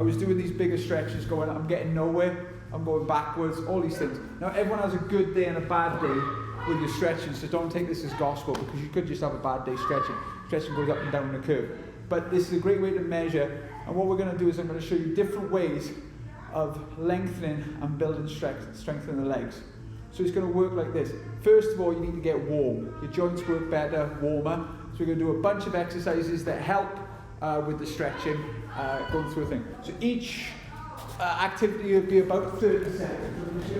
I was doing these bigger stretches going, I'm getting nowhere, I'm going backwards, all these things. Now everyone has a good day and a bad day with your stretching, so don't take this as gospel, because you could just have a bad day stretching. Stretching goes up and down the curve. But this is a great way to measure, and what we're going to do is I'm going to show you different ways of lengthening and building strength in the legs. So it's going to work like this. First of all, you need to get warm. Your joints work better, warmer. So we're going to do a bunch of exercises that help with the stretching, going through a thing. So each activity will be about 30 seconds.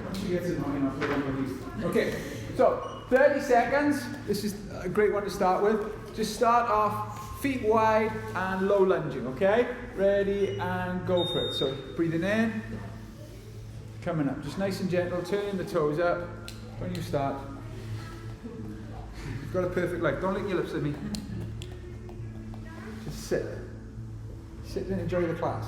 Once you get to annoying, I'll put one of these. Okay, so 30 seconds. This is a great one to start with. Just start off feet wide and low lunging, okay? Ready and go for it. So breathing in, coming up. Just nice and gentle, turning the toes up. When you start, you've got a perfect leg. Don't lick your lips at me. Just sit. Sit and enjoy the class.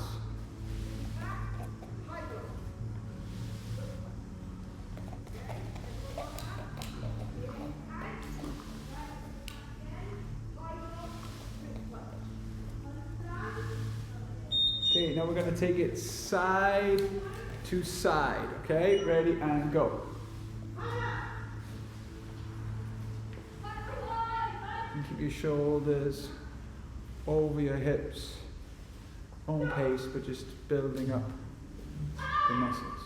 Okay, now we're going to take it side to side. Okay, ready and go. And keep your shoulders over your hips. Own pace, but just building up the muscles.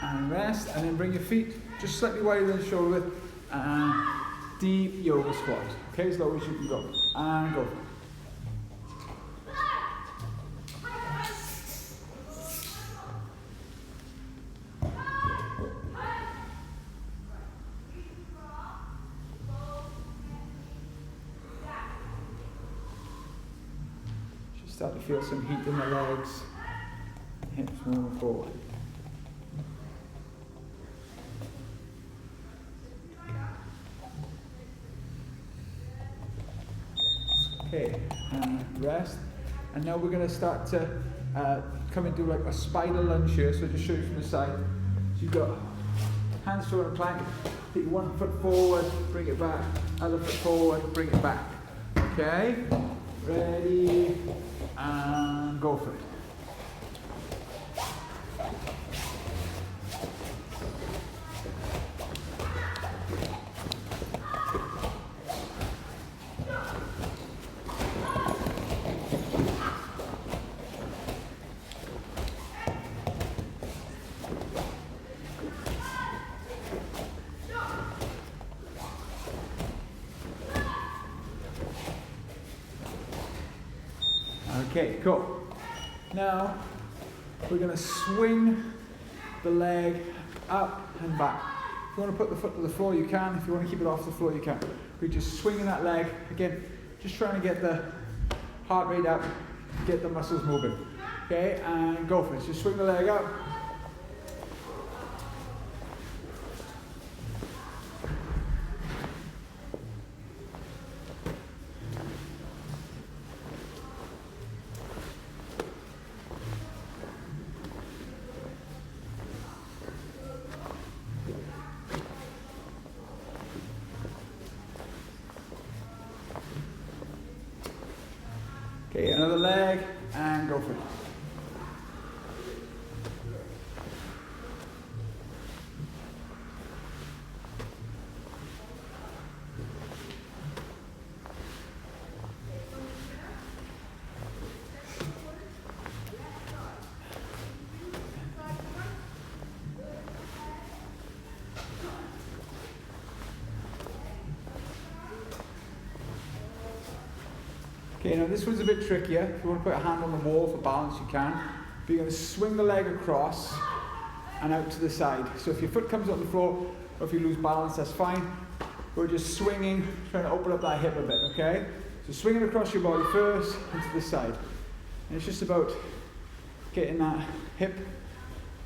And rest, and then bring your feet just slightly wider than the shoulder width, and deep yoga squat. Okay, as low as you can go. And go. Just start to feel some heat in the legs, hips moving forward. Okay, and rest. And now we're going to start to come into like a spider lunge here. So just show you from the side. So you've got hands forward and plank. Take one foot forward, bring it back. Other foot forward, bring it back. Okay, ready, and go for it. Okay, cool. Now we're going to swing the leg up and back. If you want to put the foot to the floor, you can. If you want to keep it off the floor, you can. We're just swinging that leg. Again, just trying to get the heart rate up, get the muscles moving. Okay, and go for it. Just swing the leg up. Okay, another leg, and go for it. Okay, now this one's a bit trickier. If you want to put a hand on the wall for balance, you can. But you're going to swing the leg across and out to the side. So if your foot comes on the floor, or if you lose balance, that's fine. We're just swinging, trying to open up that hip a bit, okay? So swinging across your body first, and to the side. And it's just about getting that hip,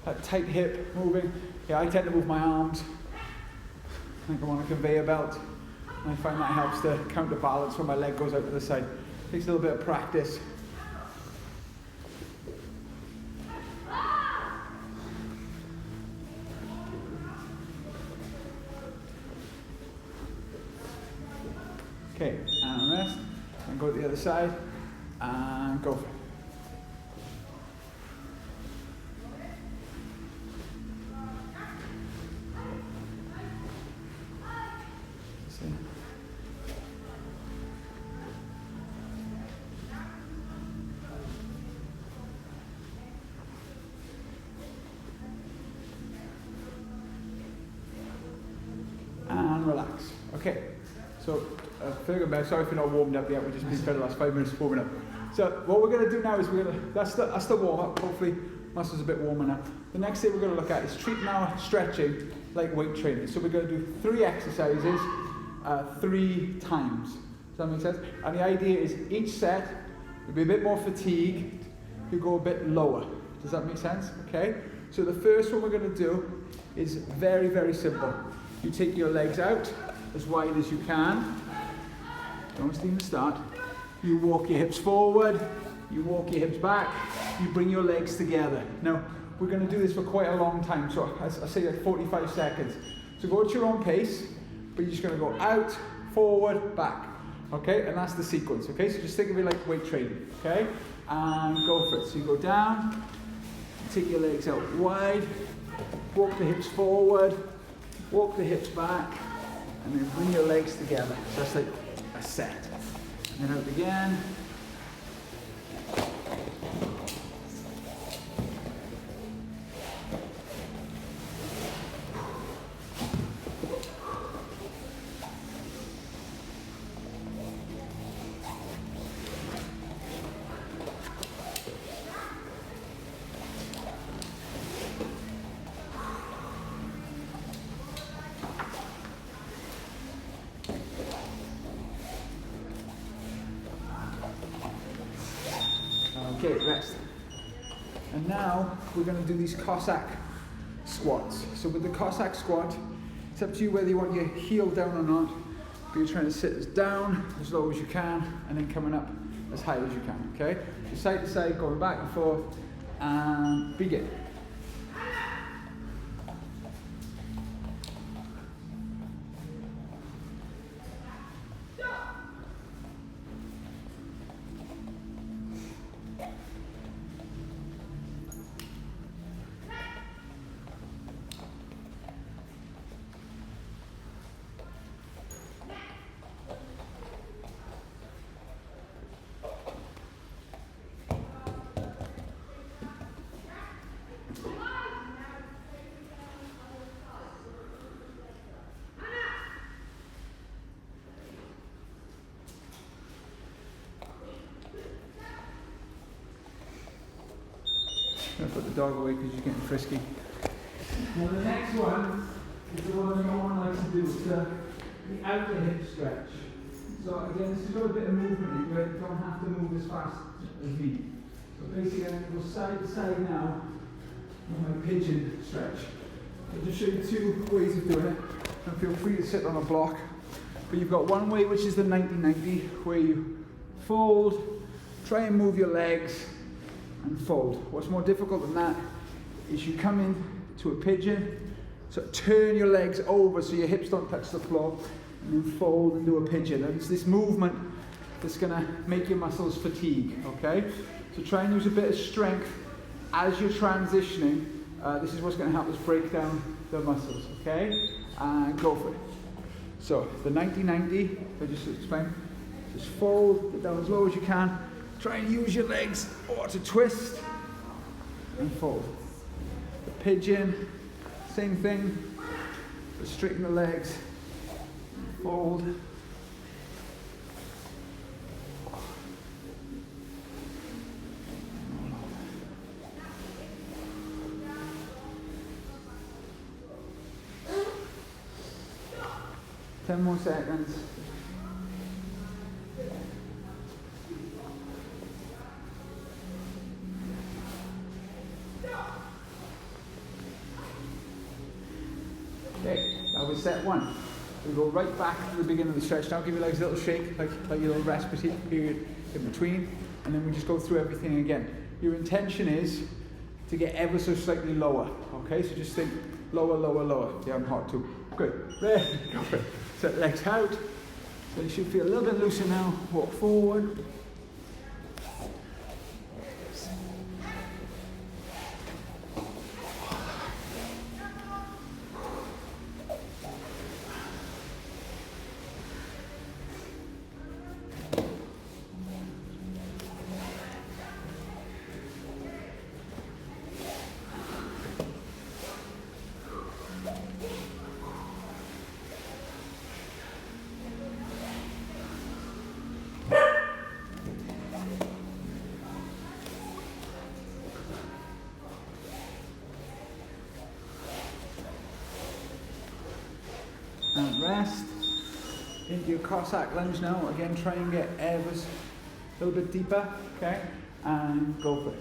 that tight hip moving. Yeah, I tend to move my arms like I'm on a conveyor belt. And I find that helps to counterbalance when my leg goes out to the side. Takes a little bit of practice. Okay, and rest, and go to the other side, and go for it. And relax. Okay, so sorry if you're not warmed up yet, we've just been spending the last 5 minutes warming up. So what we're going to do now is that's the warm up, hopefully muscles a bit warmer now. The next thing we're going to look at is treating our stretching like weight training. So we're going to do 3 exercises 3 times. Does that make sense? And the idea is each set will be a bit more fatigue, you go a bit lower. Does that make sense? Okay? So the first one we're going to do is very, very simple. You take your legs out as wide as you can. Don't even start. You walk your hips forward, you walk your hips back, you bring your legs together. Now, we're going to do this for quite a long time, so I say like 45 seconds. So go at your own pace, but you're just going to go out, forward, back. Okay, and that's the sequence. Okay, so just think of it like weight training. Okay, and go for it. So you go down, take your legs out wide, walk the hips forward, walk the hips back, and then bring your legs together. So that's like a set. And then out again. Okay, rest. And now we're going to do these Cossack squats. So with the Cossack squat, it's up to you whether you want your heel down or not, but you're trying to sit as down as low as you can and then coming up as high as you can, okay? So side to side, going back and forth, and begin. 'Gonna put the dog away because she's getting frisky. Now the next one is the one that no one likes to do. It's the outer hip stretch. So again, this has got a bit of movement in it, you don't have to move as fast as me. So basically I'm going to go side to side now with my pigeon stretch. I'll just show you 2 ways of doing it. And feel free to sit on a block. But you've got one way, which is the 90-90, where you fold, try and move your legs, and fold. What's more difficult than that is you come in to a pigeon, so turn your legs over so your hips don't touch the floor, and then fold and do a pigeon. And it's this movement that's going to make your muscles fatigue, okay? So try and use a bit of strength as you're transitioning. This is what's going to help us break down the muscles, okay? And go for it. So the 90-90, if I just explain, just fold, get down as low as you can. Try and use your legs or to twist and fold. The pigeon, same thing, but straighten the legs, fold. Ten more seconds. Okay, that was set 1. We go right back to the beginning of the stretch. Now give your legs a little shake, like your little rest period in between, and then we just go through everything again. Your intention is to get ever so slightly lower, okay? So just think lower, lower, lower. Yeah, I'm hot too. Good. There, go for it. Set legs out. So you should feel a little bit looser now. Walk forward. And rest. Into your Cossack lunge now. Again, try and get ever a little bit deeper, okay? And go for it.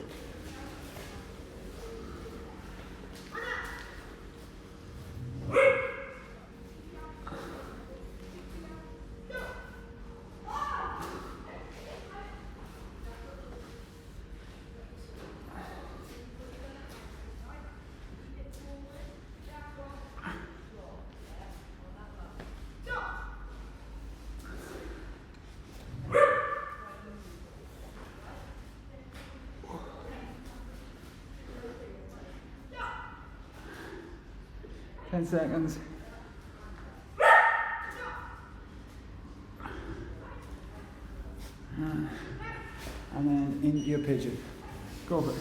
Ten seconds. And then into your pigeon. Go for it.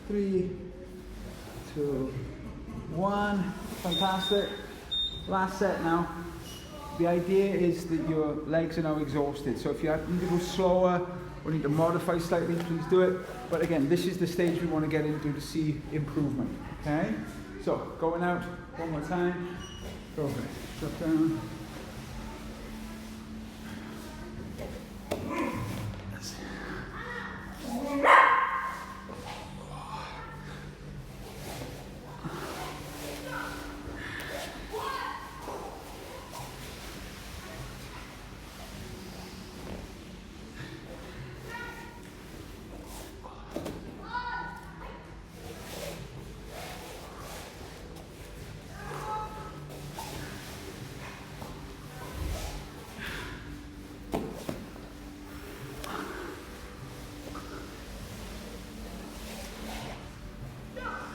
Three, 2, 1. Fantastic. Last set now. The idea is that your legs are now exhausted. So if you need to go slower or need to modify slightly, please do it. But again, this is the stage we want to get into to see improvement. Okay? So going out one more time. Go for it. Drop down.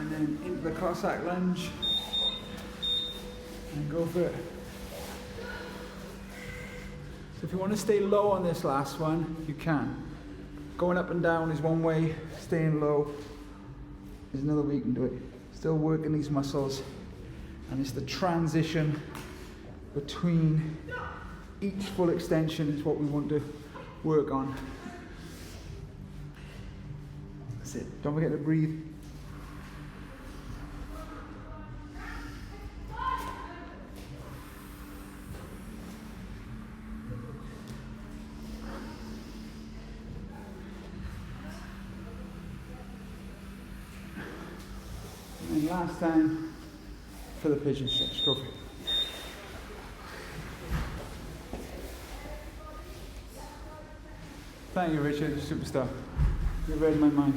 And then into the Cossack lunge. And go for it. So if you want to stay low on this last one, you can. Going up and down is one way, staying low is another way you can do it. Still working these muscles. And it's the transition between each full extension is what we want to work on. That's it. Don't forget to breathe. And last time for the pigeon stretch. Go for it. Thank you, Richard, superstar. You read my mind.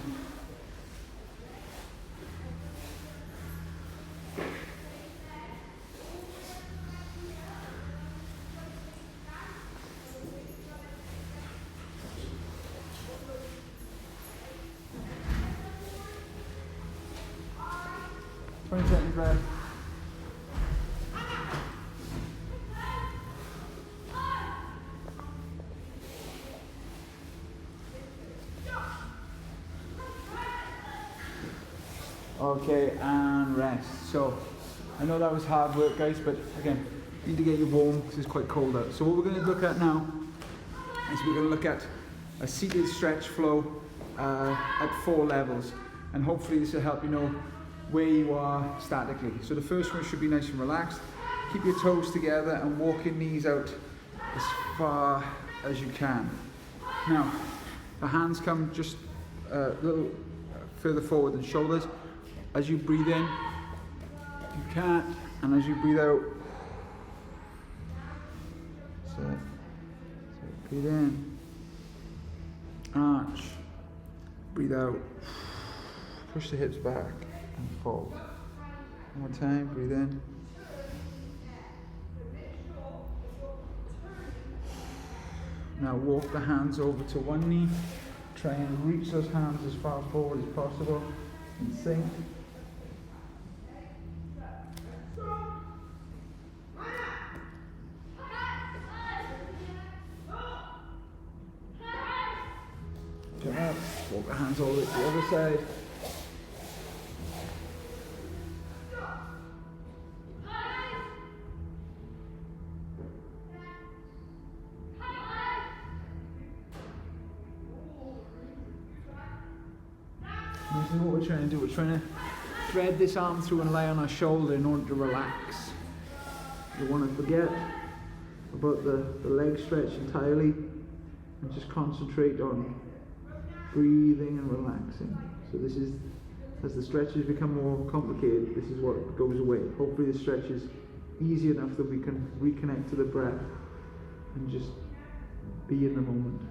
20 seconds left. Okay, and rest. So, I know that was hard work, guys, but again, you need to get you warm because it's quite cold out. So what we're going to look at now is we're going to look at a seated stretch flow at 4 levels, and hopefully this will help you know where you are statically. So the first one should be nice and relaxed. Keep your toes together and walk your knees out as far as you can. Now, the hands come just a little further forward than shoulders. As you breathe in, you can't, and as you breathe out, so breathe in, arch, breathe out, push the hips back and fold. One more time, breathe in. Now walk the hands over to one knee, try and reach those hands as far forward as possible and sink. Come up, walk the hands all the way to the other side. This is what we're trying to do. We're trying to thread this arm through and lie on our shoulder in order to relax. You want to forget about the leg stretch entirely and just concentrate on breathing and relaxing. So this is, as the stretches become more complicated, this is what goes away. Hopefully the stretch is easy enough that we can reconnect to the breath and just be in the moment.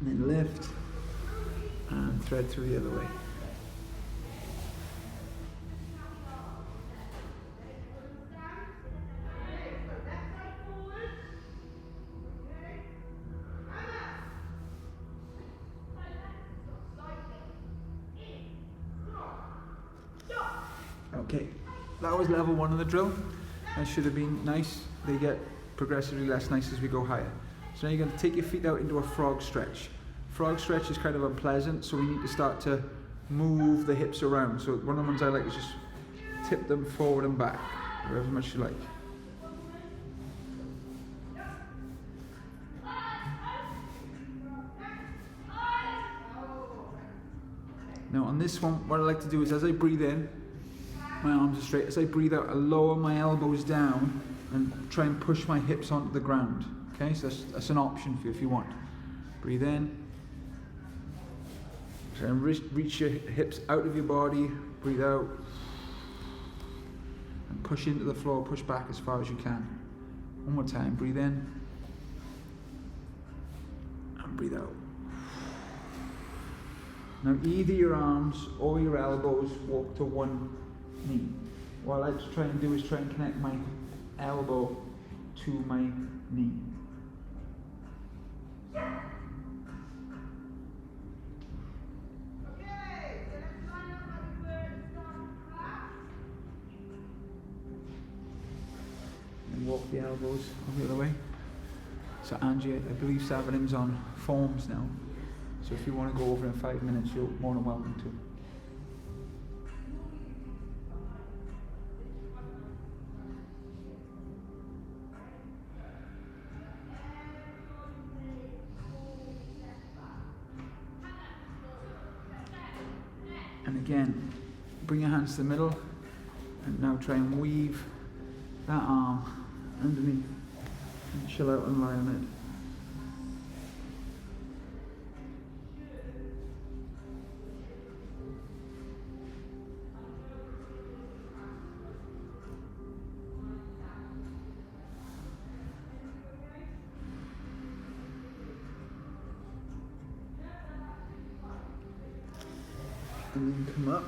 And then lift and thread through the other way. Okay, that was level 1 of the drill. That should have been nice. They get progressively less nice as we go higher. So now you're going to take your feet out into a frog stretch. Frog stretch is kind of unpleasant, so we need to start to move the hips around. So one of the ones I like is just tip them forward and back, however much you like. Now on this one, what I like to do is as I breathe in, my arms are straight. As I breathe out, I lower my elbows down and try and push my hips onto the ground. Okay, so that's an option for you if you want. Breathe in. Try and reach your hips out of your body. Breathe out. And push into the floor, push back as far as you can. One more time, breathe in. And breathe out. Now either your arms or your elbows walk to one knee. What I like to try and do is try and connect my elbow to my knee. And walk the elbows the other way. So Angie, I believe Savanim's on forms now. So if you want to go over in 5 minutes, you're more than welcome to. And again, bring your hands to the middle and now try and weave that arm underneath and chill out and lie on it. And then come up,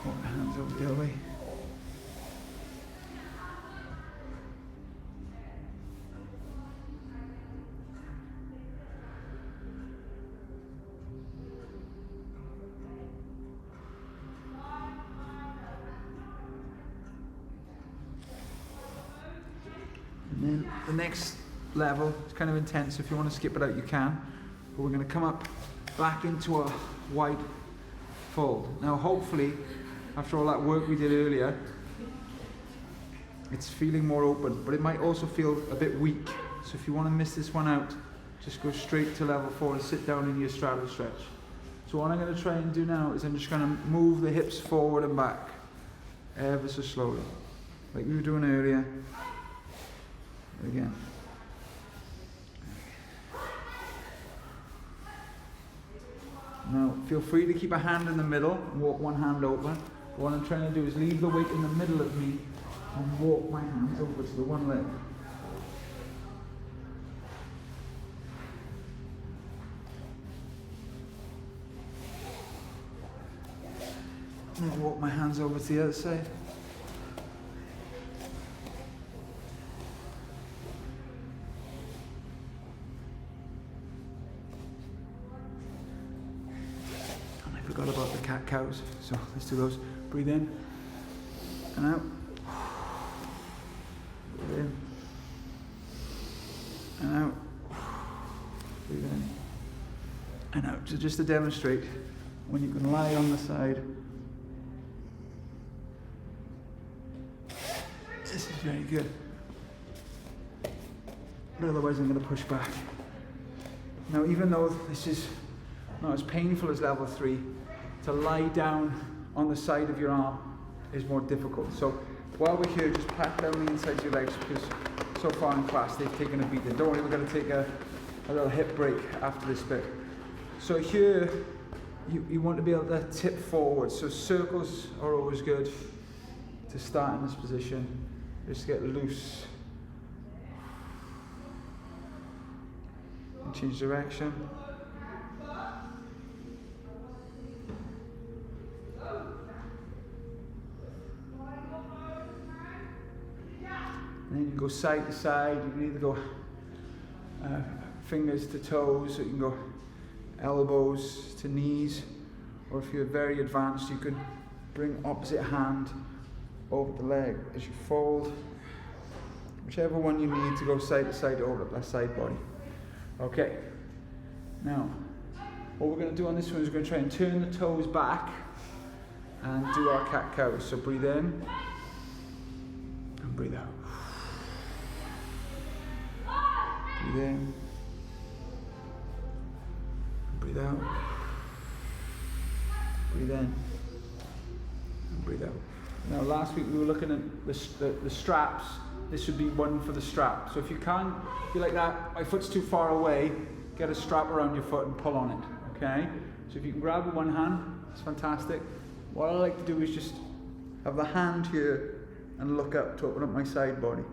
walk the hands over the other way. And then the next level is kind of intense. If you want to skip it out, you can. But we're going to come up back into a wide fold. Now, hopefully, after all that work we did earlier, it's feeling more open, but it might also feel a bit weak. So if you want to miss this one out, just go straight to level 4 and sit down in your straddle stretch. So what I'm going to try and do now is I'm just going to move the hips forward and back ever so slowly, like we were doing earlier. Again. Now feel free to keep a hand in the middle and walk one hand open. What I'm trying to do is leave the weight in the middle of me and walk my hands over to the one leg. And walk my hands over to the other side. And I forgot about the cat-cows, so let's do those. Breathe in and out. Breathe in and out. Breathe in and out. So just to demonstrate, when you can lie on the side, this is very good. But otherwise I'm going to push back. Now, even though this is not as painful as level 3, to lie down on the side of your arm is more difficult. So while we're here, just pat down the inside of your legs, because so far in class they've taken a beating. Don't worry, we're going to take a little hip break after this bit. So here, you want to be able to tip forward. So circles are always good to start in this position. Just get loose. And change direction. And then you go side to side. You can either go fingers to toes, or you can go elbows to knees, or if you're very advanced, you can bring opposite hand over the leg as you fold. Whichever one you need to go side to side over the side body. Okay. Now, what we're going to do on this one is we're going to try and turn the toes back and do our cat-cow. So breathe in and breathe out. Breathe in. Breathe out. Breathe in. And breathe out. Now, last week we were looking at the straps. This should be one for the strap. So if you can't be like that, my foot's too far away, get a strap around your foot and pull on it, okay? So if you can grab with one hand, it's fantastic. What I like to do is just have the hand here and look up to open up my side body.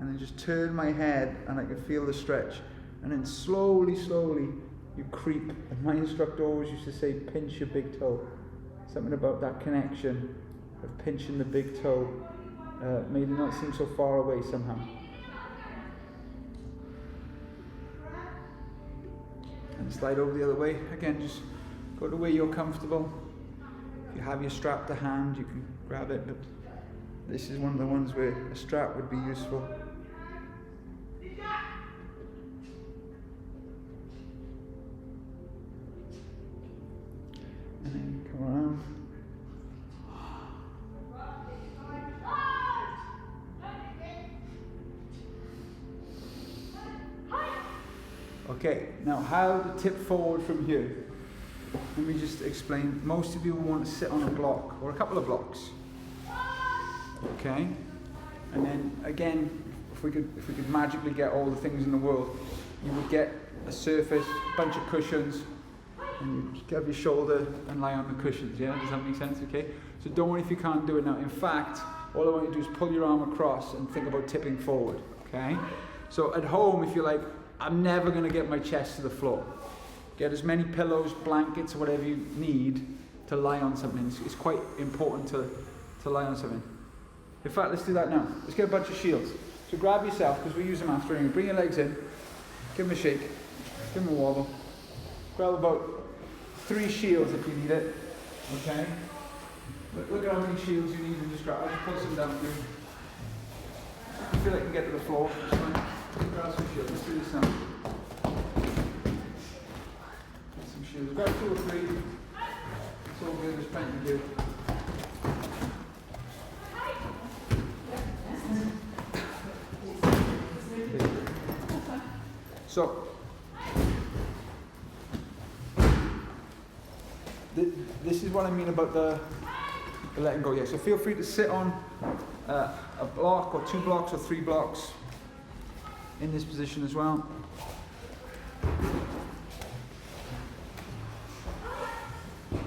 And then just turn my head and I can feel the stretch. And then slowly, slowly, you creep. And my instructor always used to say, pinch your big toe. Something about that connection of pinching the big toe made it not seem so far away somehow. And slide over the other way. Again, just go to where you're comfortable. If you have your strap to hand, you can grab it, but this is one of the ones where a strap would be useful. And then come around. Okay, now how to tip forward from here. Let me just explain. Most of you will want to sit on a block or a couple of blocks. Okay? And then again, if we could magically get all the things in the world, you would get a surface, a bunch of cushions, and you just have your shoulder and lie on the cushions, yeah? Does that make sense? Okay? So don't worry if you can't do it now. In fact, all I want you to do is pull your arm across and think about tipping forward, okay? So at home, if you're like, I'm never going to get my chest to the floor, get as many pillows, blankets, or whatever you need to lie on something. It's quite important to lie on something. In fact, let's do that now. Let's get a bunch of shields. So grab yourself, because we use them after, and bring your legs in, give them a shake, give them a wobble. Grab about 3 shields if you need it. Okay? Look at how many shields you need and just grab. I'll just put some down for you. I feel like I can get to the floor. Grab some shields. Let's do this now. Get some shields. Grab 2 or 3. It's all good. There's plenty to do. So, this is what I mean about the letting go. Yeah. So feel free to sit on a block or 2 blocks or 3 blocks in this position as well.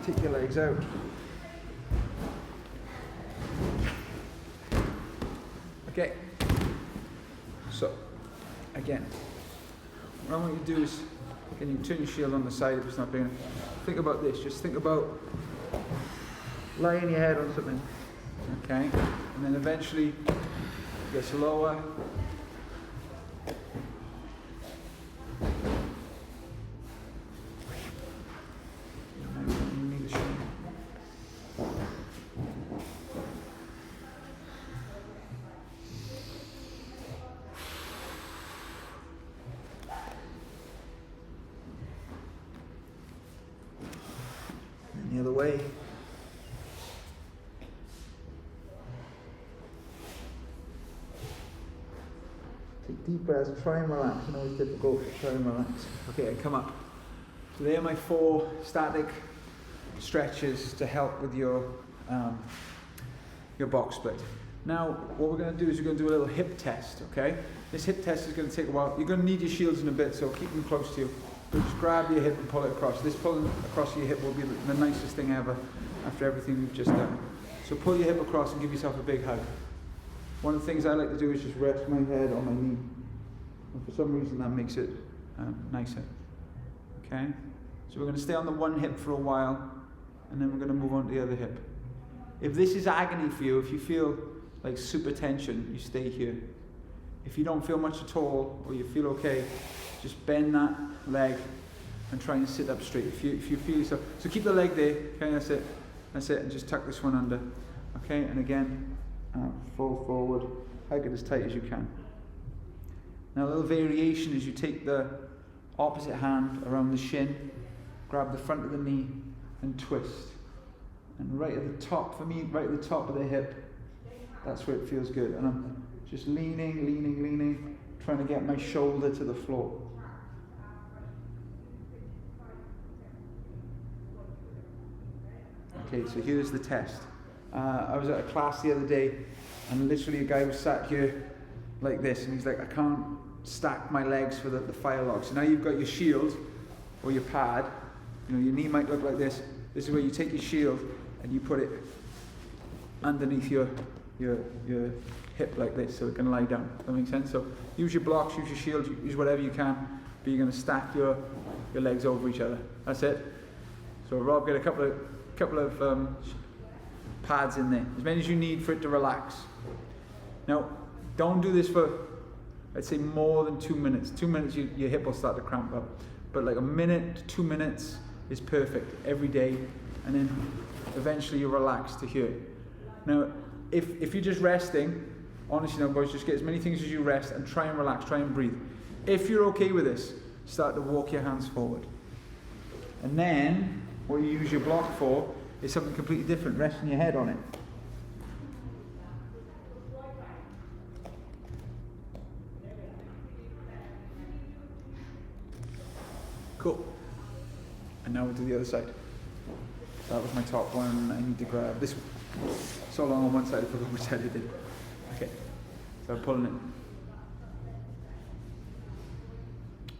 Take your legs out. Okay. So, again, what I want you to do is, can you turn your shield on the side if it's not big enough? Think about this. Just think about laying your head on something. Okay? And then eventually it gets lower. The other way. Take deep breaths, try and relax. I know it's difficult, try and relax. Okay, and come up. So there are my 4 static stretches to help with your box split. Now, what we're going to do is we're going to do a little hip test, okay? This hip test is going to take a while. You're going to need your shields in a bit, so keep them close to you. Just grab your hip and pull it across. This pulling across your hip will be the nicest thing ever after everything we've just done. So pull your hip across and give yourself a big hug. One of the things I like to do is just rest my head on my knee. And for some reason that makes it nicer. Okay? So we're going to stay on the one hip for a while and then we're going to move on to the other hip. If this is agony for you, if you feel like super tension, you stay here. If you don't feel much at all or you feel okay, just bend that leg and try and sit up straight. If you feel yourself, so keep the leg there. Okay, that's it, and just tuck this one under. Okay, and again, fall forward, hug it as tight as you can. Now a little variation is you take the opposite hand around the shin, grab the front of the knee, and twist. And right at the top, for me, right at the top of the hip, that's where it feels good. And I'm just leaning, trying to get my shoulder to the floor. Okay, so here's the test. I was at a class the other day, and literally a guy was sat here like this, and he's like, I can't stack my legs for the fire log. So now you've got your shield, or your pad, you know, your knee might look like this. This is where you take your shield, and you put it underneath your hip like this, so it can lie down. Does that make sense? So use your blocks, use your shield, use whatever you can, but you're going to stack your legs over each other. That's it. So Rob, get a couple of pads in there, as many as you need for it to relax. Now, don't do this for, I'd say, more than 2 minutes. 2 minutes, your hip will start to cramp up. But like a minute to 2 minutes is perfect every day, and then eventually you're relaxed to here. Now, if you're just resting, honestly now boys, just get as many things as you rest and try and relax, try and breathe. If you're okay with this, start to walk your hands forward. And then, what you use your block for is something completely different, resting your head on it. Cool. And now we'll do the other side. That was my top one. I need to grab this one. So long on one side, I forgot which side I did. Okay, so I'm pulling it.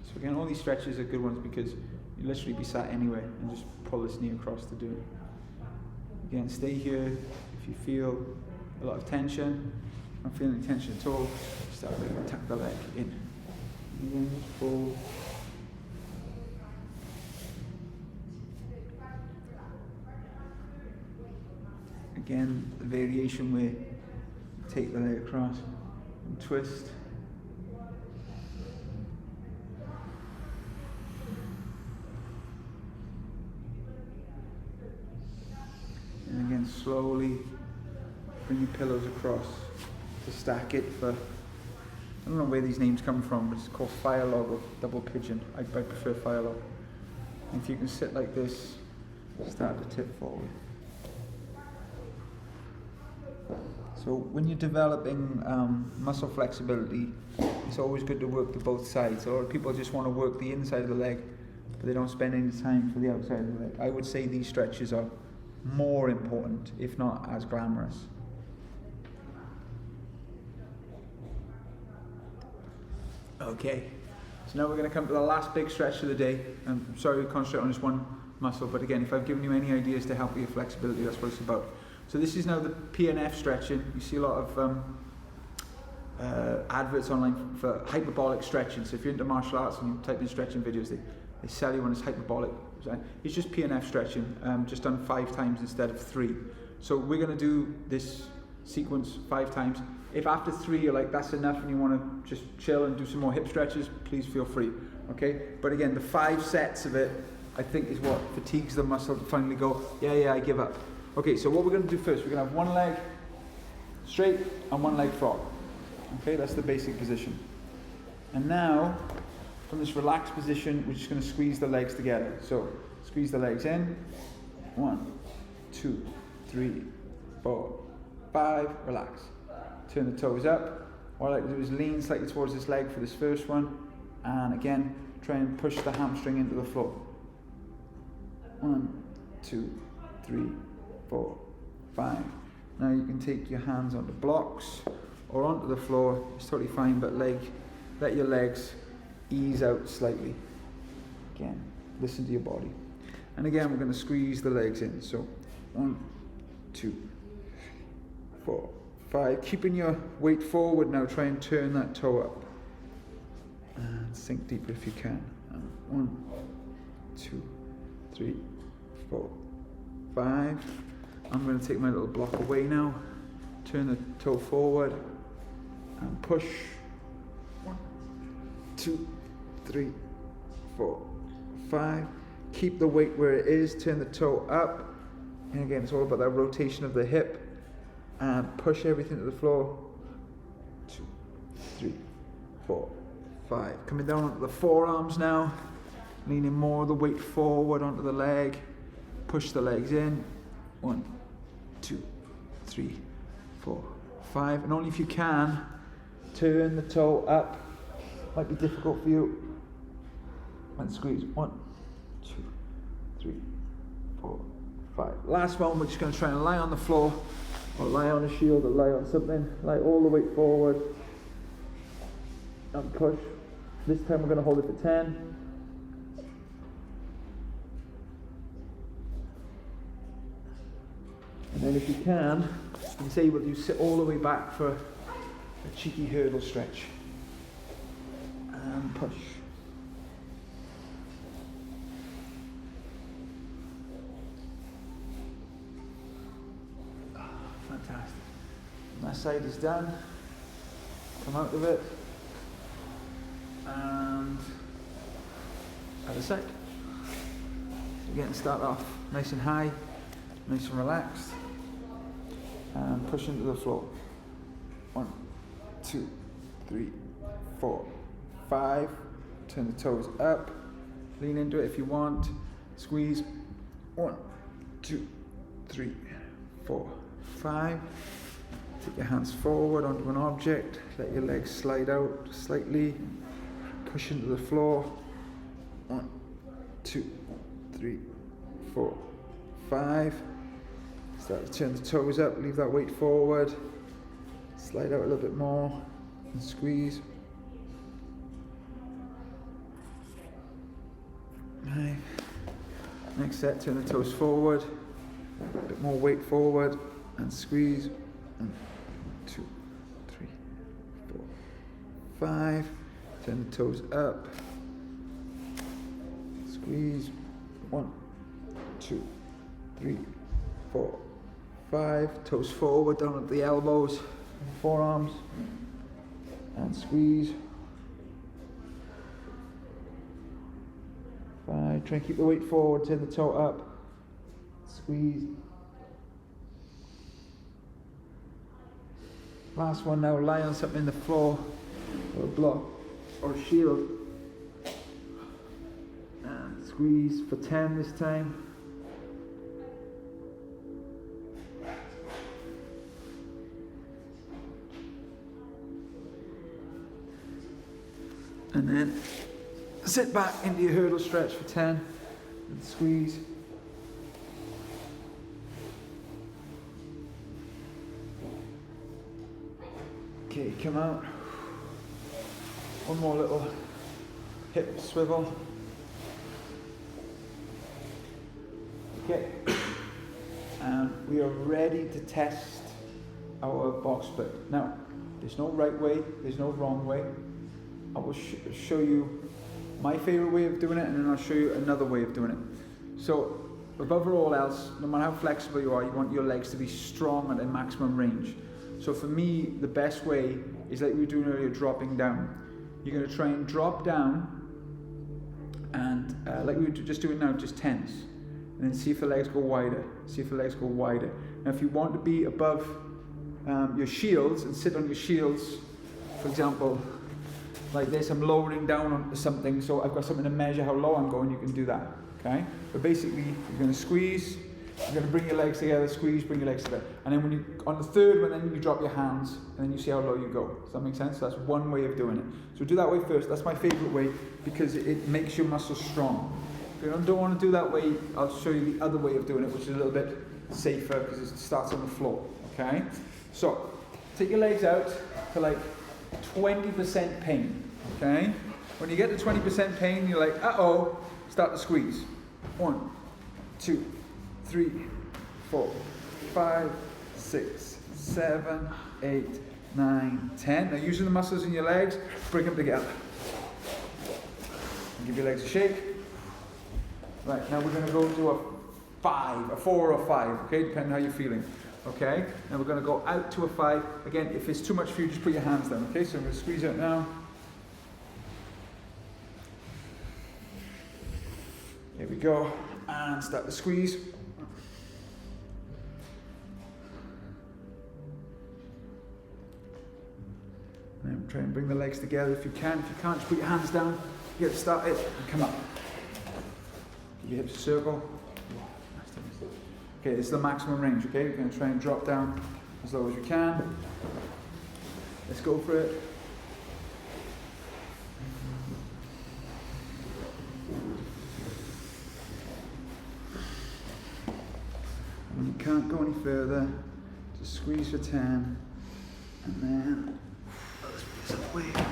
So again, all these stretches are good ones because you literally be sat anywhere and just pull this knee across to do it. Again, stay here. If you feel a lot of tension, not feeling any tension at all, start to tuck the leg in. Again, just pull. Again, the variation where you take the leg across and twist. And again, slowly bring your pillows across to stack it for I don't know where these names come from, but it's called fire log or double pigeon. I prefer fire log. And if you can sit like this, start to tip forward. So when you're developing muscle flexibility, it's always good to work to both sides. A lot of people just want to work the inside of the leg, but they don't spend any time for the outside of the leg. I would say these stretches are more important, if not as glamorous. Okay, so now we're going to come to the last big stretch of the day. I'm sorry we concentrate on just one muscle, but again, if I've given you any ideas to help with your flexibility, that's what it's about. So this is now the PNF stretching. You see a lot of adverts online for hyperbolic stretching. So if you're into martial arts and you type in stretching videos, they sell you one as hyperbolic. It's just PNF stretching, just done 5 times instead of 3. So we're going to do this sequence 5 times. If after 3 you're like, that's enough, and you want to just chill and do some more hip stretches, please feel free, okay? But again, the 5 sets of it, I think, is what fatigues the muscle to finally go, yeah, I give up. Okay, so what we're going to do first, we're going to have one leg straight and one leg frog. Okay, that's the basic position. And now, from this relaxed position, we're just going to squeeze the legs together. So, squeeze the legs in. 1, 2, 3, 4, 5, relax. Turn the toes up. What I like to do is lean slightly towards this leg for this first one, and again try and push the hamstring into the floor. 1, 2, 3, 4, 5. Now you can take your hands onto blocks or onto the floor, it's totally fine, but let your legs ease out slightly. Again, listen to your body. And again, we're going to squeeze the legs in. So 1, 2, 4, 5. Keeping your weight forward now, try and turn that toe up. And sink deeper if you can. 1, 2, 3, 4, 5. I'm going to take my little block away now. Turn the toe forward and push. 1, 2, 3, 4, 5. Keep the weight where it is. Turn the toe up. And again, it's all about that rotation of the hip. And push everything to the floor. 2, 3, 4, 5. Coming down onto the forearms now. Leaning more of the weight forward onto the leg. Push the legs in. 1, 2, 3, 4, 5. And only if you can, turn the toe up. Might be difficult for you. And squeeze. 1, 2, 3, 4, 5. Last one, we're just going to try and lie on the floor, or lie on a shield, or lie on something. Lie all the weight forward. And push. This time we're going to hold it for 10. And then if you can say, well, you sit all the way back for a cheeky hurdle stretch. And push. Oh, fantastic. That side is done. Come out of it. And other side. Again, start off nice and high, nice and relaxed. And push into the floor. 1, 2, 3, 4, 5. Turn the toes up. Lean into it if you want. Squeeze. 1, 2, 3, 4, 5. Take your hands forward onto an object. Let your legs slide out slightly. Push into the floor. 1, 2, 3, 4, 5. Start to turn the toes up, leave that weight forward. Slide out a little bit more and squeeze. 5. Next set, turn the toes forward. A bit more weight forward and squeeze. 1, 2, 3, 4, 5. Turn the toes up. Squeeze. 1, 2, 3, 4, 5. Toes forward, down at the elbows, forearms, and squeeze. 5. Try and keep the weight forward, turn the toe up, squeeze. Last one now, lie on something in the floor, or a block or a shield. And squeeze for 10 this time. And then sit back into your hurdle stretch for 10 and squeeze. Okay, come out. One more little hip swivel. Okay, and we are ready to test our box split. Now, there's no right way, there's no wrong way. I will show you my favorite way of doing it, and then I'll show you another way of doing it. So, above all else, no matter how flexible you are, you want your legs to be strong and in maximum range. So for me, the best way is like we were doing earlier, dropping down. You're going to try and drop down, and like we were just doing now, just tense. And then see if the legs go wider. See if the legs go wider. Now if you want to be above your shields and sit on your shields, for example, like this, I'm lowering down onto something, so I've got something to measure how low I'm going, you can do that, okay? But basically, you're going to squeeze, you're going to bring your legs together, squeeze, bring your legs together. And then when you, on the third one, then you drop your hands, and then you see how low you go. Does that make sense? So that's one way of doing it. So do that way first. That's my favorite way, because it makes your muscles strong. If you don't want to do that way, I'll show you the other way of doing it, which is a little bit safer, because it starts on the floor, okay? So, take your legs out to like 20% pain, okay? When you get to 20% pain, you're like, uh-oh, start to squeeze. 1, 2, 3, 4, 5, 6, 7, 8, 9, 10. Now using the muscles in your legs, bring them together. Give your legs a shake. Right, now we're going to go to a 4 or 5, okay, depending on how you're feeling. Okay, now we're going to go out to a 5. Again, if it's too much for you, just put your hands down. Okay, so I'm going to squeeze out now. Here we go, and start to squeeze. And try and bring the legs together if you can. If you can't, just put your hands down. Get started and come up. Give your hips a circle. Okay, this is the maximum range, okay? We're going to try and drop down as low as we can. Let's go for it. When you can't go any further, just squeeze for 10, and then let's put some weight.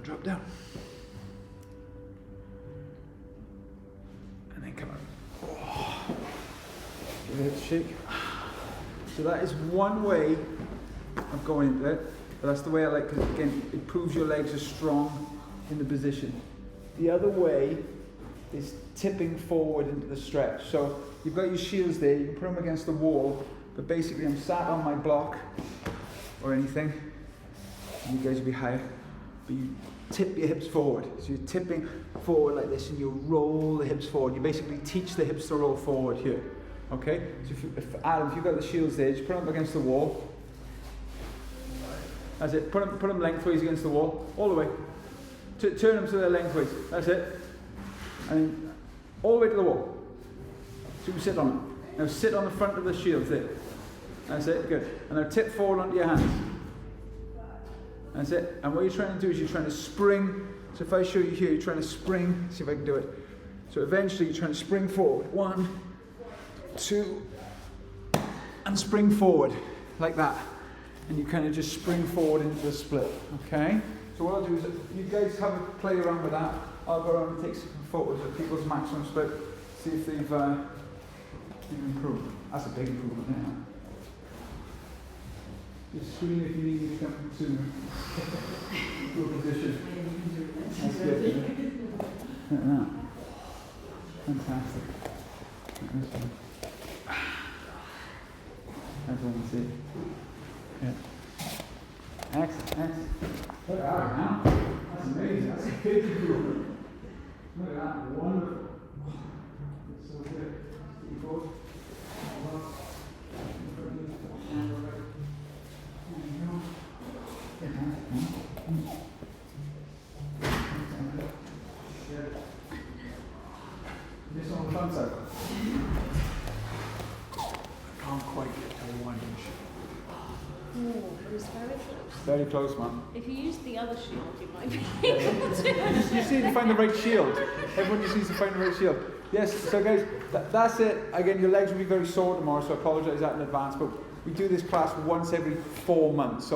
Drop down. And then come up. Oh. Give it a shake. So that is one way of going into it. But that's the way I like, because again, it proves your legs are strong in the position. The other way is tipping forward into the stretch. So you've got your shields there, you can put them against the wall, but basically I'm sat on my block or anything, and you guys will be higher, but you tip your hips forward. So you're tipping forward like this, and you roll the hips forward. You basically teach the hips to roll forward here. Okay? So if Adam, if you've got the shields there, just put them against the wall. That's it. Put them lengthways against the wall, all the way. Turn them so they're lengthways. That's it. And all the way to the wall. So you sit on it. Now sit on the front of the shields there. That's it. Good. And now tip forward onto your hands. That's it. And what you're trying to do is you're trying to spring. So if I show you here, you're trying to spring. See if I can do it. So eventually you're trying to spring forward. 1, 2, and spring forward like that. And you kind of just spring forward into the split. Okay? So what I'll do is, you guys have a play around with that. I'll go around and take some photos of people's maximum split. See if they've improved. That's a big improvement now. Just scream if you need me to come sooner. Good position. That's good. Look at that. Fantastic. Everyone can see. Yeah. Excellent, excellent. Look at that now. That's amazing. That's a big improvement. Look at that. Wonderful. It's so good. front side. I can't quite get to 1 inch. Oh, it was very close. Very close, man. If you use the other shield, you might be Yeah, able to. You just need to find the right shield. Everyone just needs to find the right shield. Yes, so guys, that's it. Again, your legs will be very sore tomorrow, so I apologise that in advance, but we do this class once every 4 months. So